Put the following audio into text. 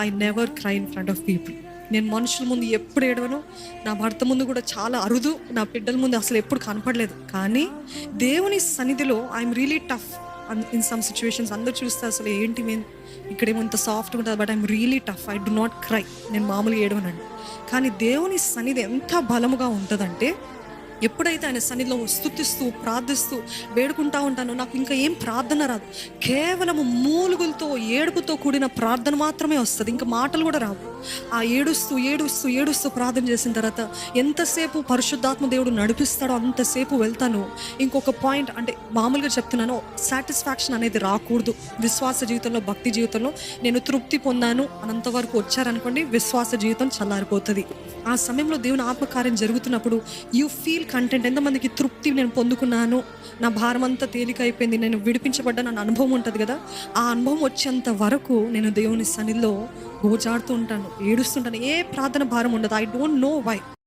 I never cry in front of people. నేను మనుషుల ముందు ఎప్పుడు ఏడవను. నా భర్త ముందు కూడా చాలా అరుదు. నా బిడ్డల ముందు అసలు ఎప్పుడు కనపడలేదు. కానీ దేవుని సన్నిధిలో I'm really tough in some situations. అందరూ చూస్తే అసలు ఏంటి మేము ఇక్కడేమో ఇంత సాఫ్ట్గా ఉంటుంది, but I'm really tough. I do not cry. నేను మామూలుగా ఏడవనండి. కానీ దేవుని సన్నిధి ఎంత బలముగా ఉంటుందంటే, ఎప్పుడైతే ఆయన సన్నిధిలో స్తుతిస్తూ ప్రార్థిస్తూ వేడుకుంటా ఉంటానో నాకు ఇంకా ఏం ప్రార్థన రాదు. కేవలము మూలుగులతో ఏడుపుతో కూడిన ప్రార్థన మాత్రమే వస్తుంది. ఇంకా మాటలు కూడా రావు. ఆ ఏడుస్తూ ఏడుస్తూ ఏడుస్తూ ప్రార్థన చేసిన తర్వాత ఎంతసేపు పరిశుద్ధాత్మ దేవుడు నడిపిస్తాడో అంతసేపు వెళ్తాను. ఇంకొక పాయింట్ అంటే మామూలుగా చెప్తున్నాను, సాటిస్ఫాక్షన్ అనేది రాకూడదు. విశ్వాస జీవితంలో, భక్తి జీవితంలో నేను తృప్తి పొందాను అనంత వరకు వచ్చారనుకోండి, విశ్వాస జీవితం చల్లారిపోతుంది. ఆ సమయంలో దేవుని ఆత్మకార్యం జరుగుతున్నప్పుడు యూ ఫీల్ కంటెంట్. ఎంతమందికి తృప్తి నేను పొందుకున్నాను, నా భారం అంతా తేలిక అయిపోయింది, నేను విడిపించబడ్డా నా అనుభవం ఉంటుంది కదా, ఆ అనుభవం వచ్చేంత వరకు నేను దేవుని సన్నిధిలో గోజాడుతూ ఉంటాను, ఏడుస్తుంటాను. ఏ ప్రార్థన భారం ఉండదు. I don't know why.